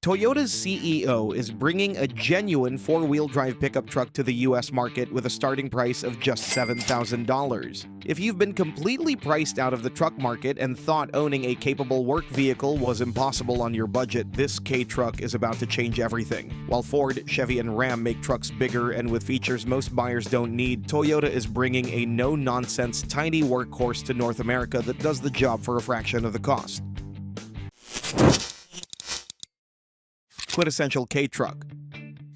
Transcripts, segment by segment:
Toyota's CEO is bringing a genuine four-wheel drive pickup truck to the US market with a starting price of just $7,000. If you've been completely priced out of the truck market and thought owning a capable work vehicle was impossible on your budget, this K-Truck is about to change everything. While Ford, Chevy, and Ram make trucks bigger and with features most buyers don't need, Toyota is bringing a no-nonsense tiny workhorse to North America that does the job for a fraction of the cost. Quintessential K-Truck.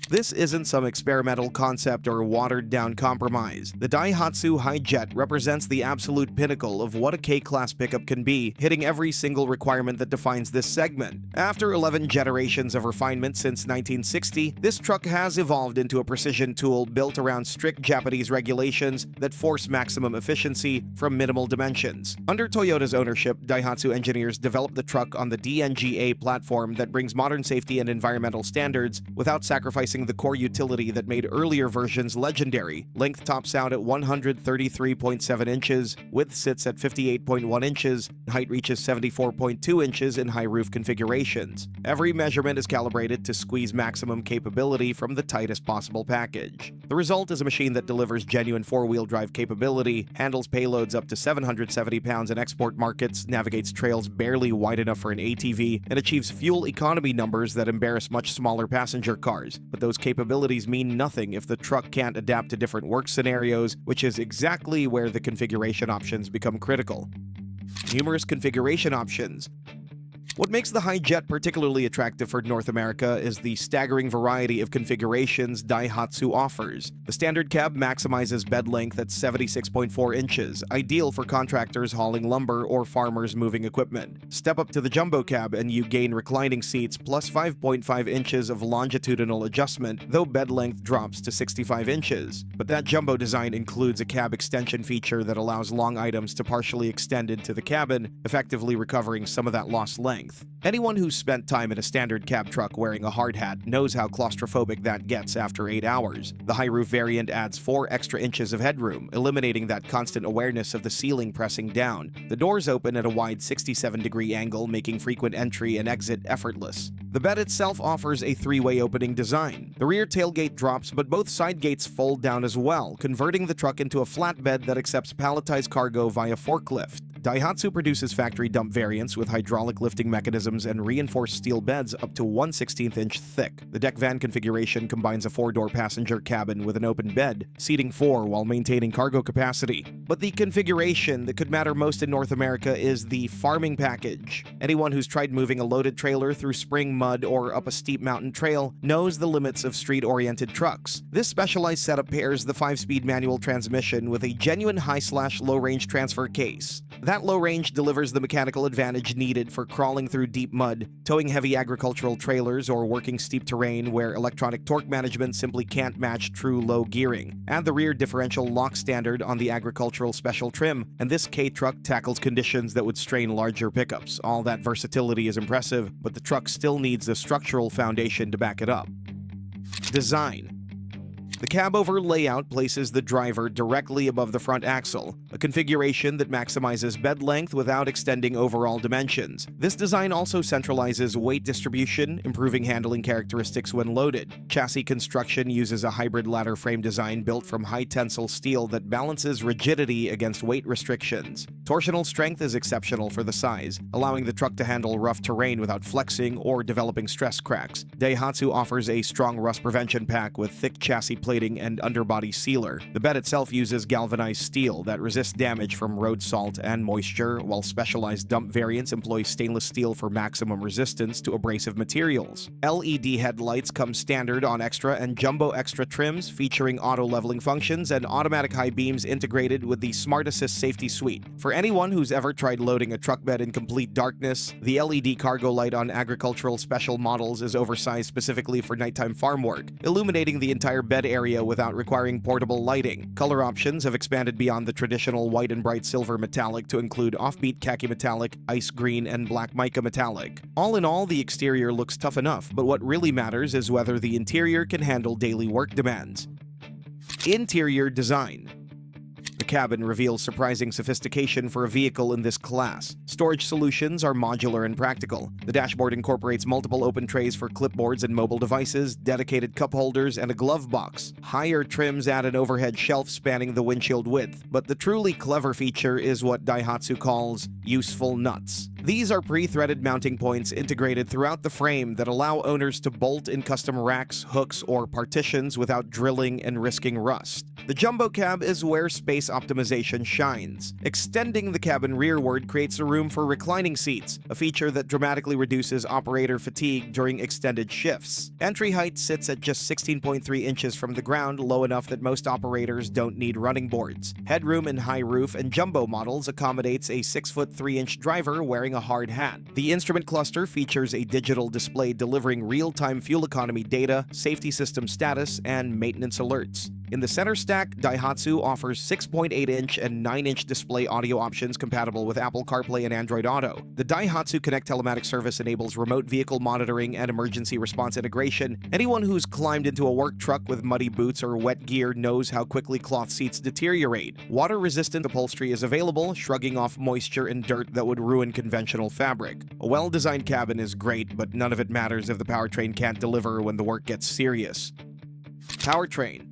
This isn't some experimental concept or watered-down compromise. The Daihatsu Hijet represents the absolute pinnacle of what a K-Class pickup can be, hitting every single requirement that defines this segment. After 11 generations of refinement since 1960, this truck has evolved into a precision tool built around strict Japanese regulations that force maximum efficiency from minimal dimensions. Under Toyota's ownership, Daihatsu engineers developed the truck on the DNGA platform that brings modern safety and environmental standards without sacrificing the core utility that made earlier versions legendary. Length tops out at 133.7 inches, width sits at 58.1 inches, height reaches 74.2 inches in high roof configurations. Every measurement is calibrated to squeeze maximum capability from the tightest possible package. The result is a machine that delivers genuine four-wheel drive capability, handles payloads up to 770 pounds in export markets, navigates trails barely wide enough for an ATV, and achieves fuel economy numbers that embarrass much smaller passenger cars. But those capabilities mean nothing if the truck can't adapt to different work scenarios, which is exactly where the configuration options become critical. Numerous configuration options. What makes the Hijet particularly attractive for North America is the staggering variety of configurations Daihatsu offers. The standard cab maximizes bed length at 76.4 inches, ideal for contractors hauling lumber or farmers moving equipment. Step up to the jumbo cab and you gain reclining seats plus 5.5 inches of longitudinal adjustment, though bed length drops to 65 inches. But that jumbo design includes a cab extension feature that allows long items to partially extend into the cabin, effectively recovering some of that lost length. Anyone who's spent time in a standard cab truck wearing a hard hat knows how claustrophobic that gets after 8 hours. The high roof variant adds 4 extra inches of headroom, eliminating that constant awareness of the ceiling pressing down. The doors open at a wide 67-degree angle, making frequent entry and exit effortless. The bed itself offers a 3-way opening design. The rear tailgate drops, but both side gates fold down as well, converting the truck into a flatbed that accepts palletized cargo via forklift. Daihatsu produces factory dump variants with hydraulic lifting mechanisms and reinforced steel beds up to 1/16 inch thick. The deck van configuration combines a 4-door passenger cabin with an open bed, seating 4 while maintaining cargo capacity. But the configuration that could matter most in North America is the farming package. Anyone who's tried moving a loaded trailer through spring mud or up a steep mountain trail knows the limits of street-oriented trucks. This specialized setup pairs the 5-speed manual transmission with a genuine high/low-range transfer case. That low range delivers the mechanical advantage needed for crawling through deep mud, towing heavy agricultural trailers, or working steep terrain where electronic torque management simply can't match true low gearing. Add the rear differential lock standard on the agricultural special trim, and this K-Truck tackles conditions that would strain larger pickups. All that versatility is impressive, but the truck still needs a structural foundation to back it up. Design. The cab-over layout places the driver directly above the front axle, a configuration that maximizes bed length without extending overall dimensions. This design also centralizes weight distribution, improving handling characteristics when loaded. Chassis construction uses a hybrid ladder frame design built from high-tensile steel that balances rigidity against weight restrictions. Torsional strength is exceptional for the size, allowing the truck to handle rough terrain without flexing or developing stress cracks. Daihatsu offers a strong rust prevention pack with thick chassis plating and underbody sealer. The bed itself uses galvanized steel that resists damage from road salt and moisture, while specialized dump variants employ stainless steel for maximum resistance to abrasive materials. LED headlights come standard on extra and jumbo extra trims, featuring auto-leveling functions and automatic high beams integrated with the Smart Assist safety suite. For anyone who's ever tried loading a truck bed in complete darkness, the LED cargo light on agricultural special models is oversized specifically for nighttime farm work, illuminating the entire bed area without requiring portable lighting. Color options have expanded beyond the traditional white and bright silver metallic to include offbeat khaki metallic, ice green, and black mica metallic. All in all, the exterior looks tough enough, but what really matters is whether the interior can handle daily work demands. Interior design. The cabin reveals surprising sophistication for a vehicle in this class. Storage solutions are modular and practical. The dashboard incorporates multiple open trays for clipboards and mobile devices, dedicated cup holders, and a glove box. Higher trims add an overhead shelf spanning the windshield width, but the truly clever feature is what Daihatsu calls useful nuts. These are pre-threaded mounting points integrated throughout the frame that allow owners to bolt in custom racks, hooks, or partitions without drilling and risking rust. The jumbo cab is where space optimization shines. Extending the cabin rearward creates a room for reclining seats, a feature that dramatically reduces operator fatigue during extended shifts. Entry height sits at just 16.3 inches from the ground, low enough that most operators don't need running boards. Headroom in high roof and jumbo models accommodates a 6-foot 3-inch driver wearing a hard hat. The instrument cluster features a digital display delivering real-time fuel economy data, safety system status, and maintenance alerts. In the center stack, Daihatsu offers 6.8-inch and 9-inch display audio options compatible with Apple CarPlay and Android Auto. The Daihatsu Connect telematics service enables remote vehicle monitoring and emergency response integration. Anyone who's climbed into a work truck with muddy boots or wet gear knows how quickly cloth seats deteriorate. Water-resistant upholstery is available, shrugging off moisture and dirt that would ruin conventional fabric. A well-designed cabin is great, but none of it matters if the powertrain can't deliver when the work gets serious. Powertrain.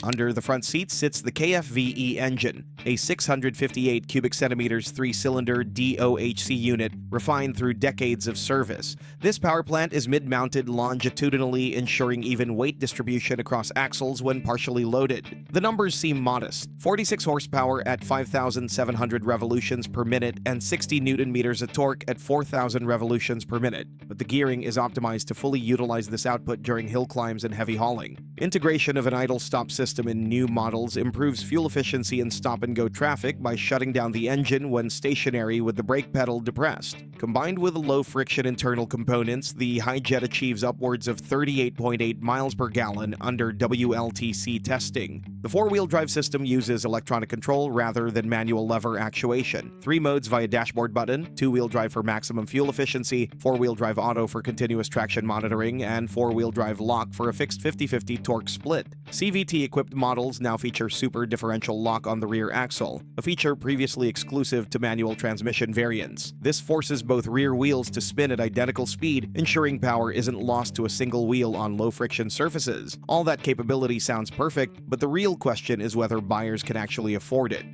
Under the front seat sits the KFVE engine, a 658 cubic centimeters 3-cylinder DOHC unit refined through decades of service. This power plant is mid-mounted longitudinally, ensuring even weight distribution across axles when partially loaded. The numbers seem modest: 46 horsepower at 5,700 revolutions per minute and 60 newton-meters of torque at 4,000 revolutions per minute. But the gearing is optimized to fully utilize this output during hill climbs and heavy hauling. Integration of an idle-stop system in new models improves fuel efficiency in stop-and-go traffic by shutting down the engine when stationary with the brake pedal depressed. Combined with low-friction internal components, the Hijet achieves upwards of 38.8 miles per gallon under WLTC testing. The four-wheel drive system uses electronic control rather than manual lever actuation. 3 modes via dashboard button: 2-wheel drive for maximum fuel efficiency, 4-wheel drive auto for continuous traction monitoring, and 4-wheel drive lock for a fixed 50-50 torque split. CVT-equipped models now feature super differential lock on the rear axle, a feature previously exclusive to manual transmission variants. This forces both rear wheels to spin at identical speed, ensuring power isn't lost to a single wheel on low-friction surfaces. All that capability sounds perfect, but the real question is whether buyers can actually afford it.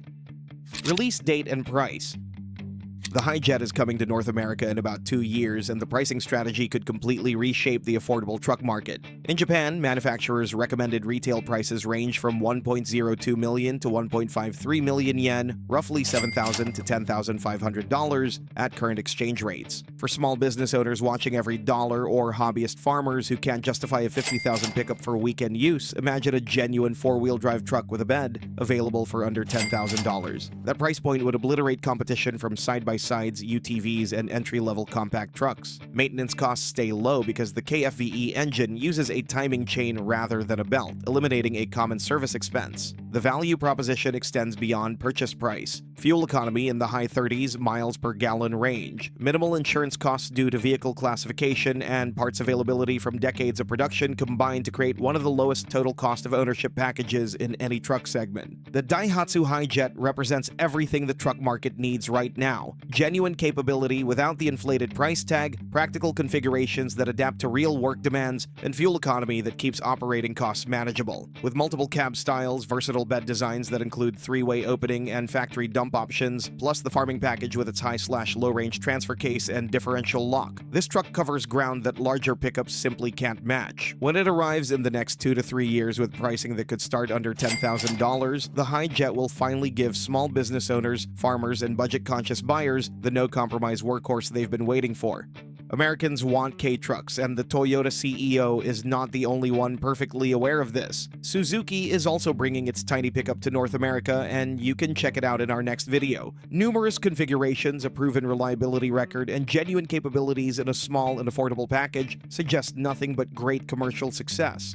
Release date and price. The Hijet is coming to North America in about 2 years, and the pricing strategy could completely reshape the affordable truck market. In Japan, manufacturers' recommended retail prices range from 1.02 million to 1.53 million yen, roughly $7,000 to $10,500 at current exchange rates. For small business owners watching every dollar, or hobbyist farmers who can't justify a $50,000 pickup for weekend use, imagine a genuine 4-wheel drive truck with a bed, available for under $10,000. That price point would obliterate competition from side-by-sides, UTVs, and entry-level compact trucks. Maintenance costs stay low because the KFVE engine uses a timing chain rather than a belt, eliminating a common service expense. The value proposition extends beyond purchase price. Fuel economy in the high 30s miles per gallon range, minimal insurance costs due to vehicle classification, and parts availability from decades of production combine to create one of the lowest total cost of ownership packages in any truck segment. The Daihatsu Hijet represents everything the truck market needs right now: genuine capability without the inflated price tag, practical configurations that adapt to real work demands, and fuel economy that keeps operating costs manageable. With multiple cab styles, versatile bed designs that include 3-way opening and factory dump options, plus the farming package with its high/low-range transfer case and differential lock, this truck covers ground that larger pickups simply can't match. When it arrives in the next 2 to 3 years with pricing that could start under $10,000, the Hijet will finally give small business owners, farmers, and budget-conscious buyers the no-compromise workhorse they've been waiting for. Americans want K-trucks, and the Toyota CEO is not the only one perfectly aware of this. Suzuki is also bringing its tiny pickup to North America, and you can check it out in our next video. Numerous configurations, a proven reliability record, and genuine capabilities in a small and affordable package suggest nothing but great commercial success.